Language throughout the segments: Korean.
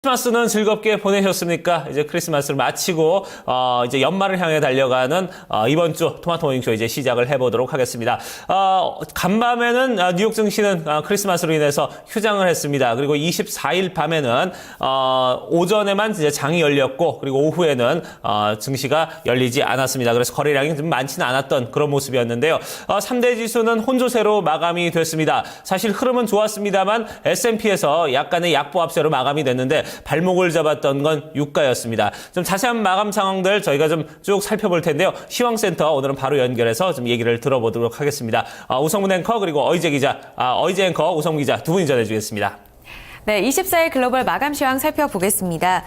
크리스마스는 즐겁게 보내셨습니까? 이제 크리스마스를 마치고 이제 연말을 향해 달려가는 이번 주 토마토 모닝쇼 이제 시작을 해보도록 하겠습니다. 간밤에는 뉴욕 증시는 크리스마스로 인해서 휴장을 했습니다. 그리고 24일 밤에는 오전에만 이제 장이 열렸고, 그리고 오후에는 증시가 열리지 않았습니다. 그래서 거래량이 좀 많지는 않았던 그런 모습이었는데요. 3대 지수는 혼조세로 마감이 됐습니다. 사실 흐름은 좋았습니다만 S&P에서 약간의 약보합세로 마감이 됐는데 발목을 잡았던 건 유가였습니다. 좀 자세한 마감 상황들 저희가 좀 쭉 살펴볼 텐데요. 시황센터 오늘은 바로 연결해서 좀 얘기를 들어보도록 하겠습니다. 우성문 앵커 그리고 어이제 앵커 우성문 기자 두 분이 전해주겠습니다. 네, 24일 글로벌 마감 시황 살펴보겠습니다.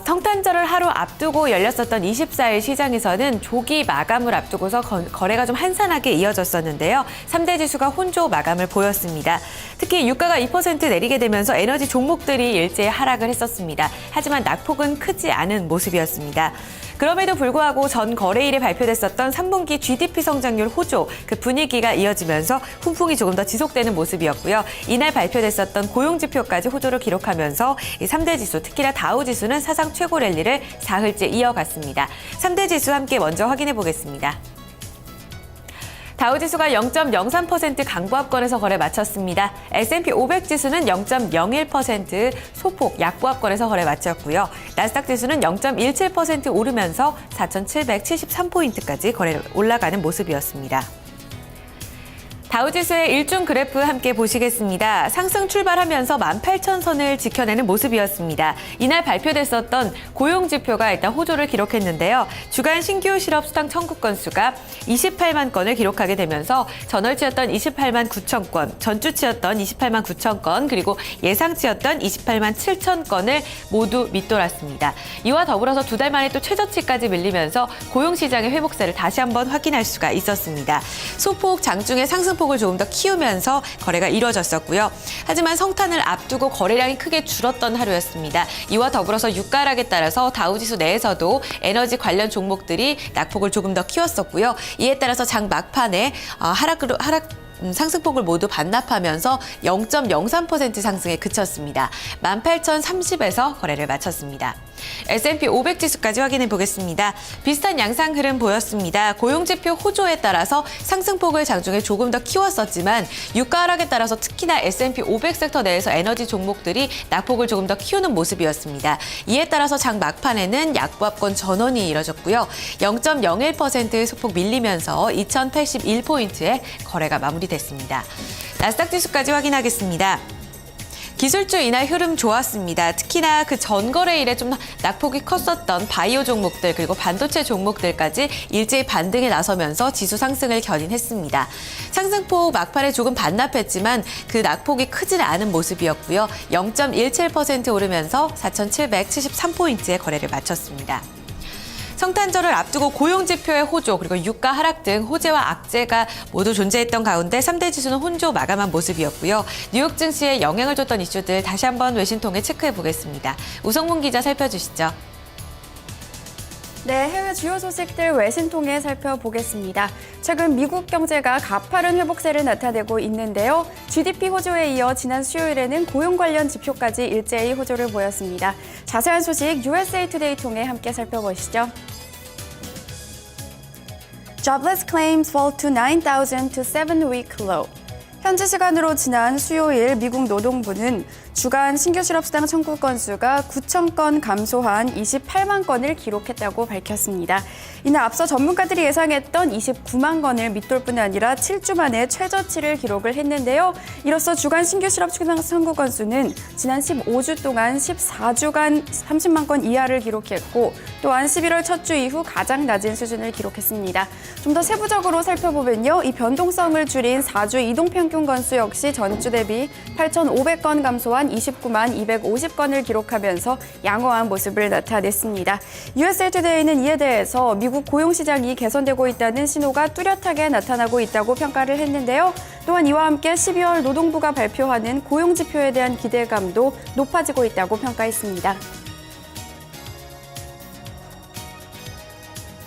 성탄절을 하루 앞두고 열렸었던 24일 시장에서는 조기 마감을 앞두고서 거래가 좀 한산하게 이어졌었는데요. 3대 지수가 혼조 마감을 보였습니다. 특히 유가가 2% 내리게 되면서 에너지 종목들이 일제히 하락을 했었습니다. 하지만 낙폭은 크지 않은 모습이었습니다. 그럼에도 불구하고 전 거래일에 발표됐었던 3분기 GDP 성장률 호조, 그 분위기가 이어지면서 훈풍이 조금 더 지속되는 모습이었고요. 이날 발표됐었던 고용지표까지 호조를 기록하면서 이 3대 지수, 특히나 다우지수는 사상 최고 랠리를 사흘째 이어갔습니다. 3대 지수 함께 먼저 확인해 보겠습니다. 다우지수가 0.03% 강보합권에서 거래 마쳤습니다. S&P 500 지수는 0.01% 소폭 약보합권에서 거래 마쳤고요. 나스닥 지수는 0.17% 오르면서 4,773포인트까지 거래 올라가는 모습이었습니다. 다우지수의 일중 그래프 함께 보시겠습니다. 상승 출발하면서 18,000선을 지켜내는 모습이었습니다. 이날 발표됐었던 고용지표가 일단 호조를 기록했는데요. 주간 신규 실업 수당 청구 건수가 28만 건을 기록하게 되면서 전월치였던 28만 9천 건, 전주치였던 28만 9천 건, 그리고 예상치였던 28만 7천 건을 모두 밑돌았습니다. 이와 더불어서 두 달 만에 또 최저치까지 밀리면서 고용시장의 회복세를 다시 한번 확인할 수가 있었습니다. 소폭 장중의 상승폭을 조금 더 키우면서 거래가 이루어졌었고요. 하지만 성탄을 앞두고 거래량이 크게 줄었던 하루였습니다. 이와 더불어서 유가 하락에 따라서 다우지수 내에서도 에너지 관련 종목들이 낙폭을 조금 더 키웠었고요. 이에 따라서 장 막판에 상승폭을 모두 반납하면서 0.03% 상승에 그쳤습니다. 18,030에서 거래를 마쳤습니다. S&P 500 지수까지 확인해 보겠습니다. 비슷한 양상 흐름 보였습니다. 고용지표 호조에 따라서 상승폭을 장중에 조금 더 키웠었지만 유가 하락에 따라서 특히나 S&P 500 섹터 내에서 에너지 종목들이 낙폭을 조금 더 키우는 모습이었습니다. 이에 따라서 장 막판에는 약보합권 전원이 이뤄졌고요. 0.01% 소폭 밀리면서 2,081포인트의 거래가 마무리됐습니다. 나스닥 지수까지 확인하겠습니다. 기술주 이날 흐름 좋았습니다. 특히나 그 전거래일에 좀 낙폭이 컸었던 바이오 종목들 그리고 반도체 종목들까지 일제히 반등에 나서면서 지수 상승을 견인했습니다. 상승폭 막판에 조금 반납했지만 그 낙폭이 크지는 않은 모습이었고요. 0.17% 오르면서 4,773포인트의 거래를 마쳤습니다. 성탄절을 앞두고 고용지표의 호조 그리고 유가 하락 등 호재와 악재가 모두 존재했던 가운데 3대 지수는 혼조 마감한 모습이었고요. 뉴욕 증시에 영향을 줬던 이슈들 다시 한번 외신 통해 체크해 보겠습니다. 우성문 기자 살펴주시죠. 네, 해외 주요 소식들 외신 통해 살펴보겠습니다. 최근 미국 경제가 가파른 회복세를 나타내고 있는데요. GDP 호조에 이어 지난 수요일에는 고용 관련 지표까지 일제히 호조를 보였습니다. 자세한 소식 USA Today 통해 함께 살펴보시죠. Jobless claims fall to 9,000 to 7-week low. 현지 시간으로 지난 수요일 미국 노동부는 주간 신규 실업수당 청구 건수가 9천 건 감소한 28만 건을 기록했다고 밝혔습니다. 이날 앞서 전문가들이 예상했던 29만 건을 밑돌 뿐 아니라 7주 만에 최저치를 기록을 했는데요. 이로써 주간 신규 실업수당 청구 건수는 지난 15주 동안 14주간 30만 건 이하를 기록했고 또한 11월 첫 주 이후 가장 낮은 수준을 기록했습니다. 좀 더 세부적으로 살펴보면요. 이 변동성을 줄인 4주 이동평균 건수 역시 전주 대비 8,500건 감소한 29만 250건을 기록하면서 양호한 모습을 나타냈습니다. USA Today는 이에 대해서 미국 고용시장이 개선되고 있다는 신호가 뚜렷하게 나타나고 있다고 평가를 했는데요. 또한 이와 함께 12월 노동부가 발표하는 고용지표에 대한 기대감도 높아지고 있다고 평가했습니다.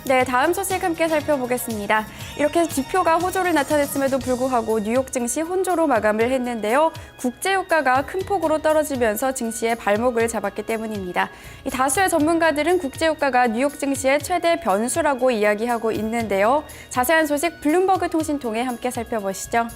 네, 다음 소식 함께 살펴보겠습니다. 이렇게 지표가 호조를 나타냈음에도 불구하고 뉴욕 증시 혼조로 마감을 했는데요. 국제유가가 큰 폭으로 떨어지면서 증시의 발목을 잡았기 때문입니다. 이 다수의 전문가들은 국제유가가 뉴욕 증시의 최대 변수라고 이야기하고 있는데요. 자세한 소식 블룸버그 통신 통해 함께 살펴보시죠.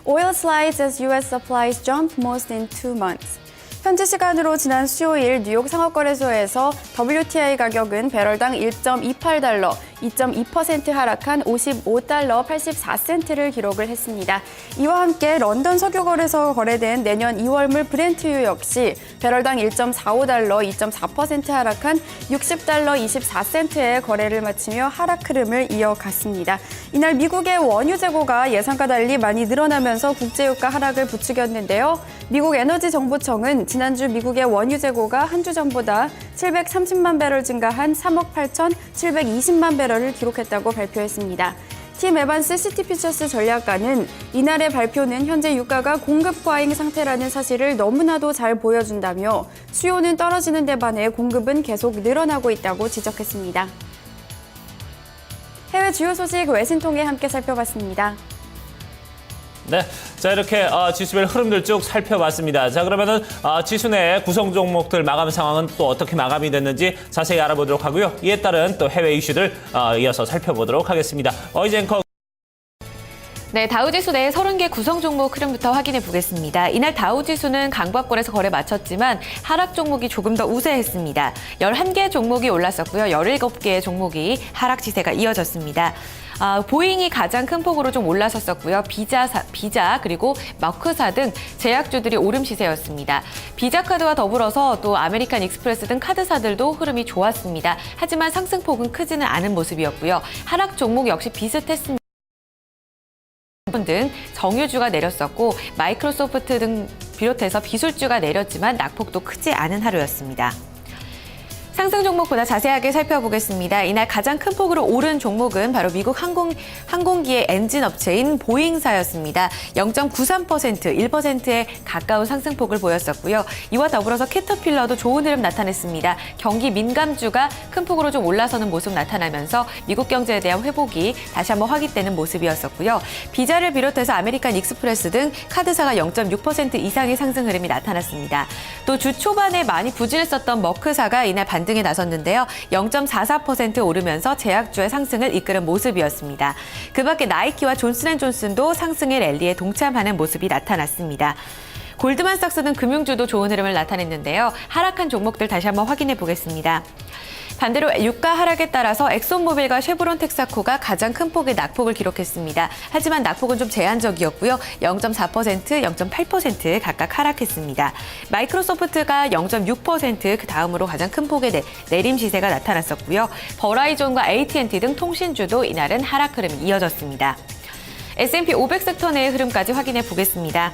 Oil slides as U.S. supplies jump most in 2 months. 현지 시간으로 지난 수요일 뉴욕 상업거래소에서 WTI 가격은 배럴당 1.28달러, 2.2% 하락한 55달러 84센트를 기록을 했습니다. 이와 함께 런던 석유거래소 거래된 내년 2월물 브렌트유 역시 배럴당 1.45달러, 2.4% 하락한 60달러 24센트의 거래를 마치며 하락 흐름을 이어갔습니다. 이날 미국의 원유 재고가 예상과 달리 많이 늘어나면서 국제유가 하락을 부추겼는데요. 미국 에너지정보청은 지난주 미국의 원유 재고가 한 주 전보다 730만 배럴 증가한 3억 8,720만 배럴을 기록했다고 발표했습니다. 팀 에반스 시티퓨처스 전략가는 이날의 발표는 현재 유가가 공급 과잉 상태라는 사실을 너무나도 잘 보여준다며 수요는 떨어지는 데 반해 공급은 계속 늘어나고 있다고 지적했습니다. 해외 주요 소식 외신 통해 함께 살펴봤습니다. 네, 자 이렇게 지수별 흐름들 쭉 살펴봤습니다. 자 그러면은 지수 내 구성 종목들 마감 상황은 또 어떻게 마감이 됐는지 자세히 알아보도록 하고요. 이에 따른 또 해외 이슈들 이어서 살펴보도록 하겠습니다. 어이즈 앵커. 네, 다우지수 내 30개 구성 종목 흐름부터 확인해 보겠습니다. 이날 다우지수는 강박권에서 거래 마쳤지만 하락 종목이 조금 더 우세했습니다. 11개 종목이 올랐었고요. 17개의 종목이 하락 지세가 이어졌습니다. 보잉이 가장 큰 폭으로 좀 올라섰었고요. 비자 그리고 마크사 등 제약주들이 오름 시세였습니다. 비자카드와 더불어서 또 아메리칸 익스프레스 등 카드사들도 흐름이 좋았습니다. 하지만 상승폭은 크지는 않은 모습이었고요. 하락 종목 역시 비슷했습니다. 등 정유주가 내렸었고 마이크로소프트 등 비롯해서 비술주가 내렸지만 낙폭도 크지 않은 하루였습니다. 상승 종목보다 자세하게 살펴보겠습니다. 이날 가장 큰 폭으로 오른 종목은 바로 미국 항공기의 엔진 업체인 보잉사였습니다. 0.93%, 1%에 가까운 상승폭을 보였었고요. 이와 더불어서 캐터필러도 좋은 흐름 나타냈습니다. 경기 민감주가 큰 폭으로 좀 올라서는 모습 나타나면서 미국 경제에 대한 회복이 다시 한번 확인되는 모습이었었고요. 비자를 비롯해서 아메리칸 익스프레스 등 카드사가 0.6% 이상의 상승 흐름이 나타났습니다. 또 주 초반에 많이 부진했었던 머크사가 이날 반등에 나섰는데요. 0.44% 오르면서 제약주의 상승을 이끄는 모습이었습니다. 그 밖에 나이키와 존슨앤존슨도 상승의 랠리에 동참하는 모습이 나타났습니다. 골드만삭스 등 금융주도 좋은 흐름을 나타냈는데요. 하락한 종목들 다시 한번 확인해 보겠습니다. 반대로 유가 하락에 따라서 엑손모빌과 쉐보론 텍사코가 가장 큰 폭의 낙폭을 기록했습니다. 하지만 낙폭은 좀 제한적이었고요. 0.4%, 0.8% 각각 하락했습니다. 마이크로소프트가 0.6%, 그 다음으로 가장 큰 폭의 내림 시세가 나타났었고요. 버라이존과 AT&T 등 통신주도 이날은 하락 흐름이 이어졌습니다. S&P 500 섹터 내의 흐름까지 확인해 보겠습니다.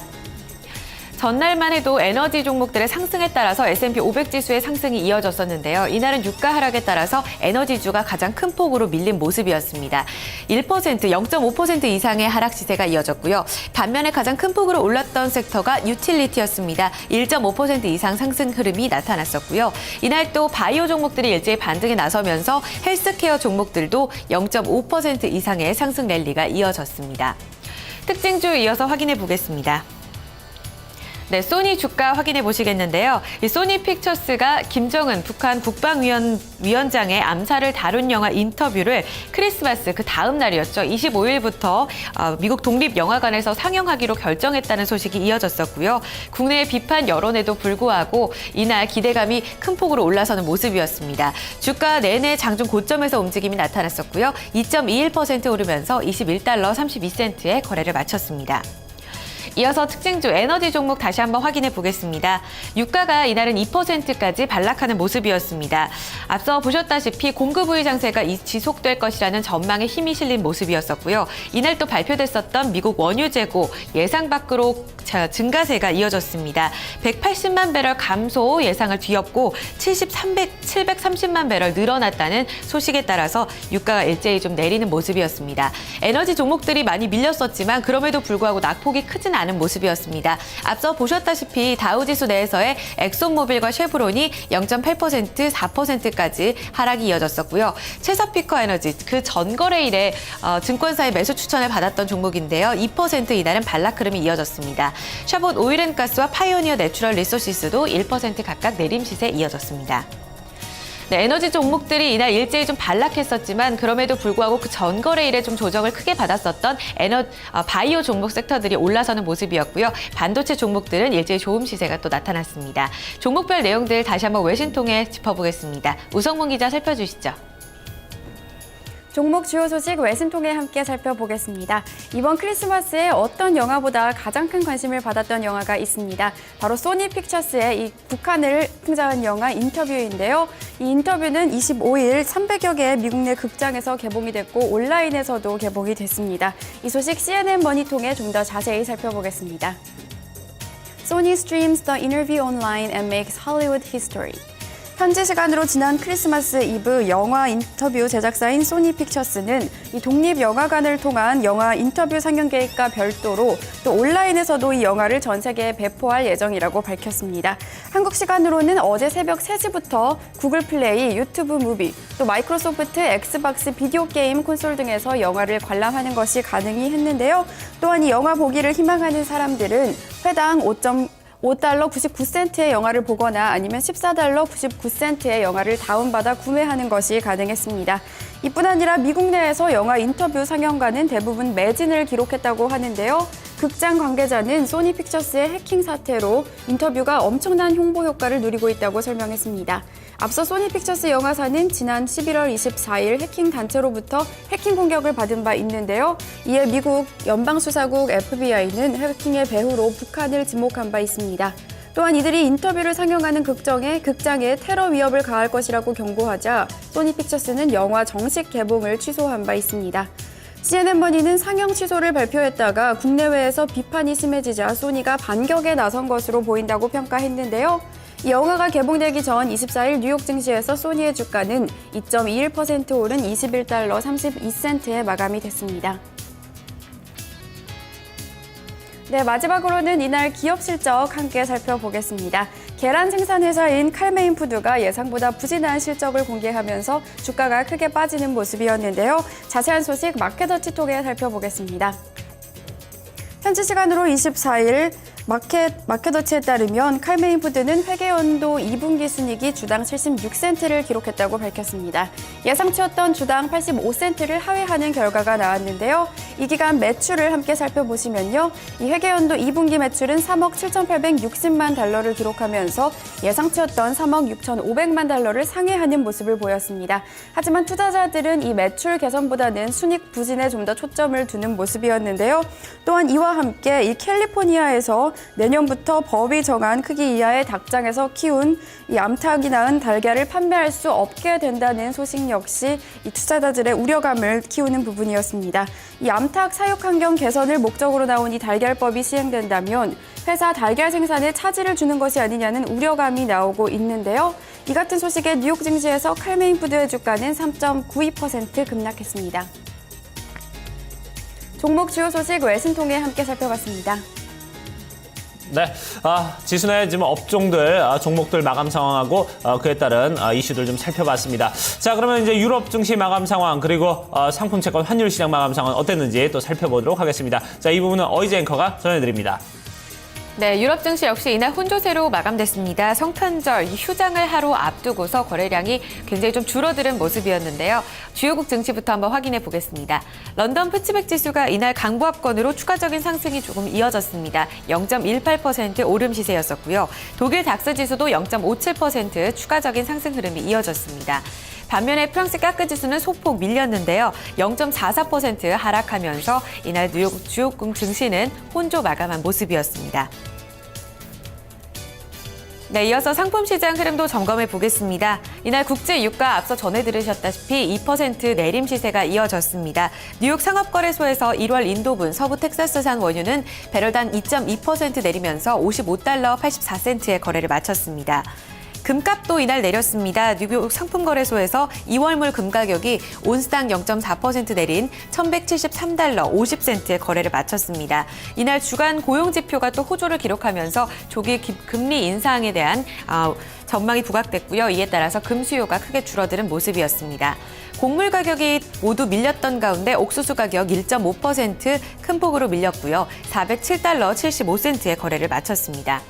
전날만 해도 에너지 종목들의 상승에 따라서 S&P 500 지수의 상승이 이어졌었는데요. 이날은 유가 하락에 따라서 에너지주가 가장 큰 폭으로 밀린 모습이었습니다. 1%, 0.5% 이상의 하락 시세가 이어졌고요. 반면에 가장 큰 폭으로 올랐던 섹터가 유틸리티였습니다. 1.5% 이상 상승 흐름이 나타났었고요. 이날 또 바이오 종목들이 일제히 반등에 나서면서 헬스케어 종목들도 0.5% 이상의 상승 랠리가 이어졌습니다. 특징주 이어서 확인해 보겠습니다. 네, 소니 주가 확인해 보시겠는데요. 이 소니 픽처스가 김정은 북한 국방위원장의 암살을 다룬 영화 인터뷰를 크리스마스 그 다음 날이었죠. 25일부터 미국 독립영화관에서 상영하기로 결정했다는 소식이 이어졌었고요. 국내의 비판 여론에도 불구하고 이날 기대감이 큰 폭으로 올라서는 모습이었습니다. 주가 내내 장중 고점에서 움직임이 나타났었고요. 2.21% 오르면서 21달러 32센트에 거래를 마쳤습니다. 이어서 특징주 에너지 종목 다시 한번 확인해 보겠습니다. 유가가 이날은 2%까지 반락하는 모습이었습니다. 앞서 보셨다시피 공급 우위 장세가 지속될 것이라는 전망에 힘이 실린 모습이었었고요. 이날 또 발표됐었던 미국 원유 재고 예상 밖으로 증가세가 이어졌습니다. 180만 배럴 감소 예상을 뒤엎고 730만 배럴 늘어났다는 소식에 따라서 유가가 일제히 좀 내리는 모습이었습니다. 에너지 종목들이 많이 밀렸었지만 그럼에도 불구하고 낙폭이 크진 않은 모습이었습니다. 앞서 보셨다시피 다우지수 내에서의 엑손모빌과 쉐브론이 0.8%, 4%까지 하락이 이어졌었고요. 체사피커 에너지 그 전거래일에 증권사의 매수 추천을 받았던 종목인데요. 2% 이날은 반락 흐름이 이어졌습니다. 샤봇 오일앤가스와 파이오니어 내추럴 리소시스도 1% 각각 내림 시세 이어졌습니다. 네, 에너지 종목들이 이날 일제히 좀 반락했었지만 그럼에도 불구하고 그 전거래일에 좀 조정을 크게 받았었던 바이오 종목 섹터들이 올라서는 모습이었고요. 반도체 종목들은 일제히 좋음 시세가 또 나타났습니다. 종목별 내용들 다시 한번 외신 통해 짚어보겠습니다. 우성문 기자 살펴주시죠. 종목 주요 소식 외신 통해 함께 살펴보겠습니다. 이번 크리스마스에 어떤 영화보다 가장 큰 관심을 받았던 영화가 있습니다. 바로 소니 픽처스의 이 북한을 풍자한 영화 인터뷰인데요. 이 인터뷰는 25일 300여 개의 미국 내 극장에서 개봉이 됐고 온라인에서도 개봉이 됐습니다. 이 소식 CNN 머니 통해 좀 더 자세히 살펴보겠습니다. Sony streams the interview online and makes Hollywood history. 현지 시간으로 지난 크리스마스 이브 영화 인터뷰 제작사인 소니 픽처스는 이 독립영화관을 통한 영화 인터뷰 상영 계획과 별도로 또 온라인에서도 이 영화를 전 세계에 배포할 예정이라고 밝혔습니다. 한국 시간으로는 어제 새벽 3시부터 구글 플레이, 유튜브 무비, 또 마이크로소프트 엑스박스 비디오 게임 콘솔 등에서 영화를 관람하는 것이 가능히 했는데요. 또한 이 영화 보기를 희망하는 사람들은 회당 5달러 99센트의 영화를 보거나 아니면 14달러 99센트의 영화를 다운받아 구매하는 것이 가능했습니다. 이뿐 아니라 미국 내에서 영화 인터뷰 상영관은 대부분 매진을 기록했다고 하는데요. 극장 관계자는 소니 픽처스의 해킹 사태로 인터뷰가 엄청난 홍보 효과를 누리고 있다고 설명했습니다. 앞서 소니 픽처스 영화사는 지난 11월 24일 해킹 단체로부터 해킹 공격을 받은 바 있는데요. 이에 미국 연방수사국 FBI는 해킹의 배후로 북한을 지목한 바 있습니다. 또한 이들이 인터뷰를 상영하는 극장에 테러 위협을 가할 것이라고 경고하자 소니 픽처스는 영화 정식 개봉을 취소한 바 있습니다. CNN 머니는 상영 취소를 발표했다가 국내외에서 비판이 심해지자 소니가 반격에 나선 것으로 보인다고 평가했는데요. 이 영화가 개봉되기 전 24일 뉴욕 증시에서 소니의 주가는 2.21% 오른 21달러 32센트에 마감이 됐습니다. 네, 마지막으로는 이날 기업 실적 함께 살펴보겠습니다. 계란 생산 회사인 칼메인푸드가 예상보다 부진한 실적을 공개하면서 주가가 크게 빠지는 모습이었는데요. 자세한 소식 마켓워치 통해 살펴보겠습니다. 현지 시간으로 24일 마켓워치에 따르면 칼메인푸드는 회계연도 2분기 순이익이 주당 76센트를 기록했다고 밝혔습니다. 예상치였던 주당 85센트를 하회하는 결과가 나왔는데요. 이 기간 매출을 함께 살펴보시면요. 이 회계연도 2분기 매출은 3억 7,860만 달러를 기록하면서 예상치였던 3억 6,500만 달러를 상회하는 모습을 보였습니다. 하지만 투자자들은 이 매출 개선보다는 순이익 부진에 좀 더 초점을 두는 모습이었는데요. 또한 이와 함께 이 캘리포니아에서 내년부터 법이 정한 크기 이하의 닭장에서 키운 이 암탉이 낳은 달걀을 판매할 수 없게 된다는 소식 역시 이 투자자들의 우려감을 키우는 부분이었습니다. 이 암탉 사육 환경 개선을 목적으로 나온 이 달걀법이 시행된다면 회사 달걀 생산에 차질을 주는 것이 아니냐는 우려감이 나오고 있는데요. 이 같은 소식에 뉴욕 증시에서 칼메인푸드의 주가는 3.92% 급락했습니다. 종목 주요 소식 외신 통해 함께 살펴봤습니다. 네, 지수 내 지금 업종들, 종목들 마감 상황하고 그에 따른 이슈들 좀 살펴봤습니다. 자, 그러면 이제 유럽 증시 마감 상황 그리고 상품 채권 환율 시장 마감 상황 어땠는지 또 살펴보도록 하겠습니다. 자, 이 부분은 어이즈 앵커가 전해드립니다. 네, 유럽 증시 역시 이날 혼조세로 마감됐습니다. 성탄절 휴장을 하루 앞두고서 거래량이 굉장히 좀 줄어드는 모습이었는데요. 주요국 증시부터 한번 확인해 보겠습니다. 런던 푸츠백 지수가 이날 강보합권으로 추가적인 상승이 조금 이어졌습니다. 0.18% 오름 시세였었고요. 독일 닥스 지수도 0.57% 추가적인 상승 흐름이 이어졌습니다. 반면에 프랑스 까크 지수는 소폭 밀렸는데요. 0.44% 하락하면서 이날 뉴욕 주요국 증시는 혼조 마감한 모습이었습니다. 네, 이어서 상품 시장 흐름도 점검해 보겠습니다. 이날 국제 유가 앞서 전해 들으셨다시피 2% 내림 시세가 이어졌습니다. 뉴욕 상업거래소에서 1월 인도분 서부 텍사스산 원유는 배럴당 2.2% 내리면서 55달러 84센트의 거래를 마쳤습니다. 금값도 이날 내렸습니다. 뉴욕 상품거래소에서 2월물 금 가격이 온스당 0.4% 내린 1,173달러 50센트의 거래를 마쳤습니다. 이날 주간 고용지표가 또 호조를 기록하면서 조기 금리 인상에 대한 전망이 부각됐고요. 이에 따라서 금 수요가 크게 줄어드는 모습이었습니다. 곡물 가격이 모두 밀렸던 가운데 옥수수 가격 1.5% 큰 폭으로 밀렸고요. 407달러 75센트의 거래를 마쳤습니다.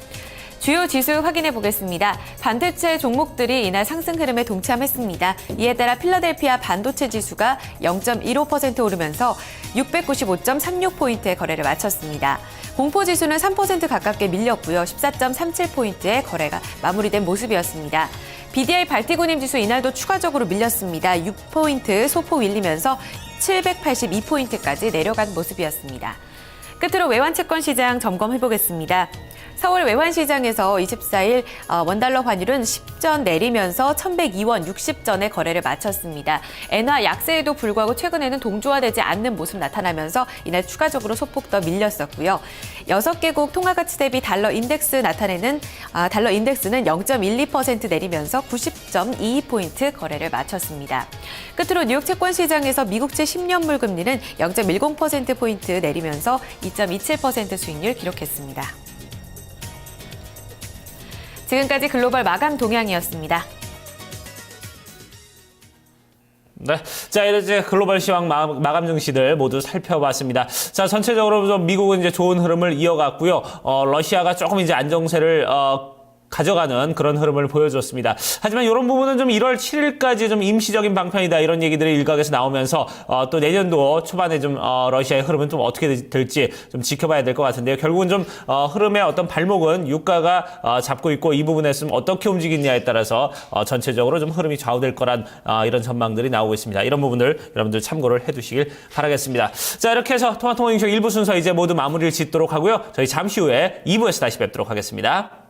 주요 지수 확인해 보겠습니다. 반도체 종목들이 이날 상승 흐름에 동참했습니다. 이에 따라 필라델피아 반도체 지수가 0.15% 오르면서 695.36포인트의 거래를 마쳤습니다. 공포지수는 3% 가깝게 밀렸고요. 14.37포인트의 거래가 마무리된 모습이었습니다. BDI 발티고님 지수 이날도 추가적으로 밀렸습니다. 6포인트 소폭 밀리면서 782포인트까지 내려간 모습이었습니다. 끝으로 외환채권 시장 점검해 보겠습니다. 서울 외환시장에서 24일 원달러 환율은 10전 내리면서 1,102원 60전의 거래를 마쳤습니다. 엔화 약세에도 불구하고 최근에는 동조화되지 않는 모습 나타나면서 이날 추가적으로 소폭 더 밀렸었고요. 6개국 통화가치 대비 달러 인덱스는 0.12% 내리면서 90.22포인트 거래를 마쳤습니다. 끝으로 뉴욕 채권 시장에서 미국채 10년물 금리는 0.10%포인트 내리면서 2.27% 수익률 기록했습니다. 지금까지 글로벌 마감 동향이었습니다. 네. 자, 이제 글로벌 시황 마감 증시들 모두 살펴봤습니다. 자, 전체적으로 좀 미국은 이제 좋은 흐름을 이어갔고요. 러시아가 조금 이제 안정세를, 가져가는 그런 흐름을 보여줬습니다. 하지만 이런 부분은 좀 1월 7일까지 좀 임시적인 방편이다 이런 얘기들이 일각에서 나오면서 또 내년도 초반에 좀 러시아의 흐름은 좀 어떻게 될지 좀 지켜봐야 될 것 같은데요. 결국은 좀 흐름의 어떤 발목은 유가가 잡고 있고 이 부분에서 좀 어떻게 움직이느냐에 따라서 전체적으로 좀 흐름이 좌우될 거란 이런 전망들이 나오고 있습니다. 이런 부분들 여러분들 참고를 해두시길 바라겠습니다. 자, 이렇게 해서 토마토 모닝쇼 1부 순서 이제 모두 마무리를 짓도록 하고요. 저희 잠시 후에 2부에서 다시 뵙도록 하겠습니다.